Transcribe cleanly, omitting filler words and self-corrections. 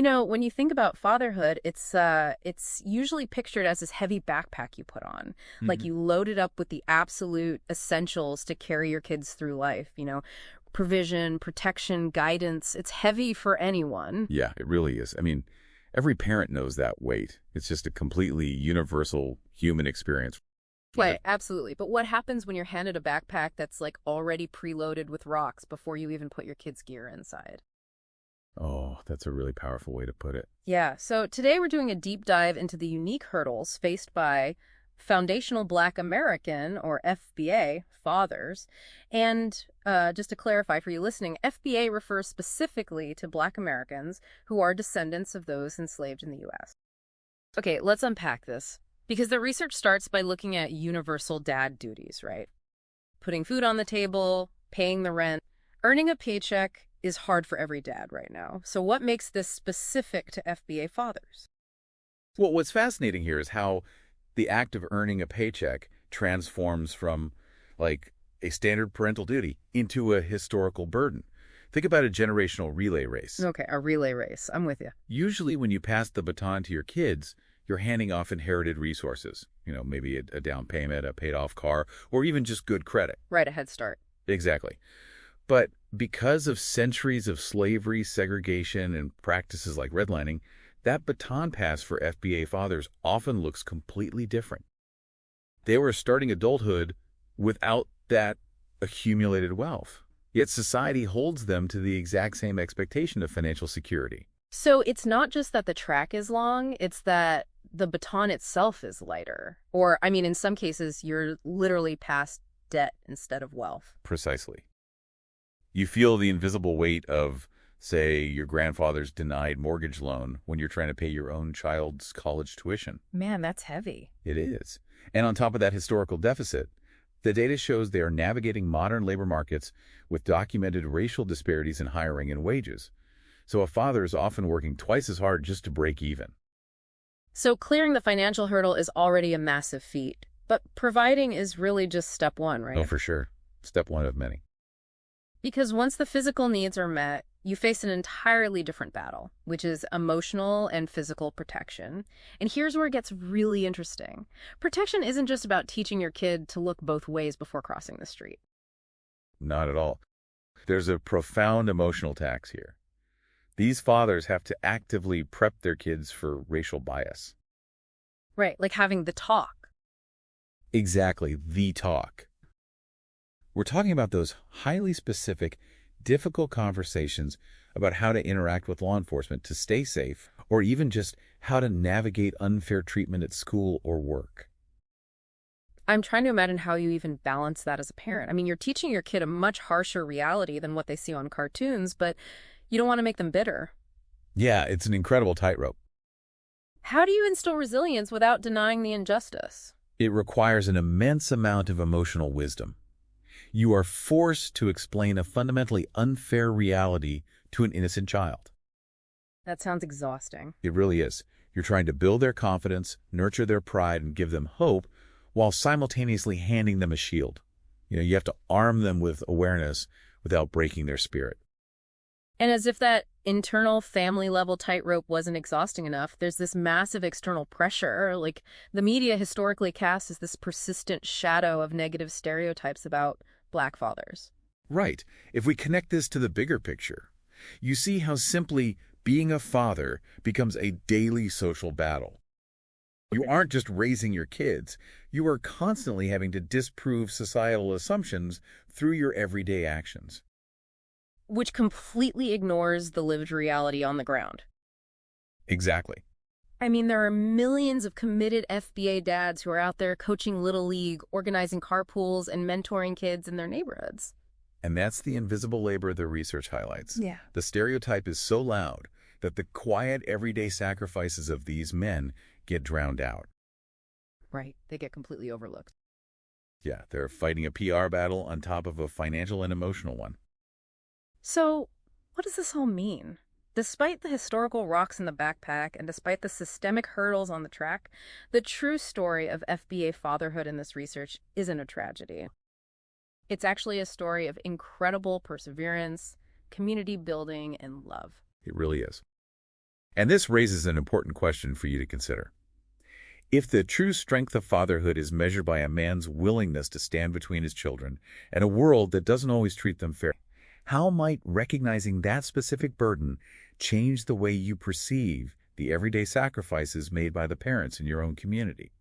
When you think about fatherhood, it's usually pictured as this heavy backpack you put on. Like Hmm. you load it up with the absolute essentials to carry your kids through life, provision, protection, guidance. It's heavy for anyone. Yeah, it really is. I mean, every parent knows that weight. It's just a completely universal human experience. Right, absolutely. But what happens when you're handed a backpack that's like already preloaded with rocks before you even put your kids' gear inside? Oh, that's a really powerful way to put it. Yeah, so today we're doing a deep dive into the unique hurdles faced by foundational Black American, or FBA, fathers. And just to clarify for you listening, FBA refers specifically to Black Americans who are descendants of those enslaved in the U.S. Okay, let's unpack this. Because the research starts by looking at universal dad duties, right? Putting food on the table, paying the rent, earning a paycheck is hard for every dad right now. So what makes this specific to FBA fathers? Well, what's fascinating here is how the act of earning a paycheck transforms from, like, a standard parental duty into a historical burden. Think about a generational relay race. Okay, a relay race. I'm with you. Usually when you pass the baton to your kids, you're handing off inherited resources. Maybe a down payment, a paid-off car, or even just good credit. Right, a head start. Exactly. But because of centuries of slavery, segregation, and practices like redlining, that baton pass for FBA fathers often looks completely different. They were starting adulthood without that accumulated wealth. Yet society holds them to the exact same expectation of financial security. So it's not just that the track is long, it's that the baton itself is lighter. Or, in some cases, you're literally past debt instead of wealth. Precisely. You feel the invisible weight of, say, your grandfather's denied mortgage loan when you're trying to pay your own child's college tuition. Man, that's heavy. It is. And on top of that historical deficit, the data shows they are navigating modern labor markets with documented racial disparities in hiring and wages. So a father is often working twice as hard just to break even. So clearing the financial hurdle is already a massive feat. But providing is really just step one, right? Oh, for sure. Step one of many. Because once the physical needs are met, you face an entirely different battle, which is emotional and physical protection. And here's where it gets really interesting. Protection isn't just about teaching your kid to look both ways before crossing the street. Not at all. There's a profound emotional tax here. These fathers have to actively prep their kids for racial bias. Right, like having the talk. Exactly, the talk. We're talking about those highly specific, difficult conversations about how to interact with law enforcement to stay safe, or even just how to navigate unfair treatment at school or work. I'm trying to imagine how you even balance that as a parent. You're teaching your kid a much harsher reality than what they see on cartoons, but you don't want to make them bitter. Yeah, it's an incredible tightrope. How do you instill resilience without denying the injustice? It requires an immense amount of emotional wisdom. You are forced to explain a fundamentally unfair reality to an innocent child. That sounds exhausting. It really is. You're trying to build their confidence, nurture their pride, and give them hope while simultaneously handing them a shield. You have to arm them with awareness without breaking their spirit. And as if that internal family-level tightrope wasn't exhausting enough, there's this massive external pressure. Like, the media historically casts as this persistent shadow of negative stereotypes about Black fathers. Right. If we connect this to the bigger picture, you see how simply being a father becomes a daily social battle. You aren't just raising your kids. You are constantly having to disprove societal assumptions through your everyday actions. Which completely ignores the lived reality on the ground. Exactly. There are millions of committed FBA dads who are out there coaching Little League, organizing carpools, and mentoring kids in their neighborhoods. And that's the invisible labor the research highlights. Yeah. The stereotype is so loud that the quiet, everyday sacrifices of these men get drowned out. Right. They get completely overlooked. Yeah, they're fighting a PR battle on top of a financial and emotional one. So, what does this all mean? Despite the historical rocks in the backpack and despite the systemic hurdles on the track, the true story of FBA fatherhood in this research isn't a tragedy. It's actually a story of incredible perseverance, community building, and love. It really is. And this raises an important question for you to consider. If the true strength of fatherhood is measured by a man's willingness to stand between his children and a world that doesn't always treat them fairly, how might recognizing that specific burden change the way you perceive the everyday sacrifices made by the parents in your own community?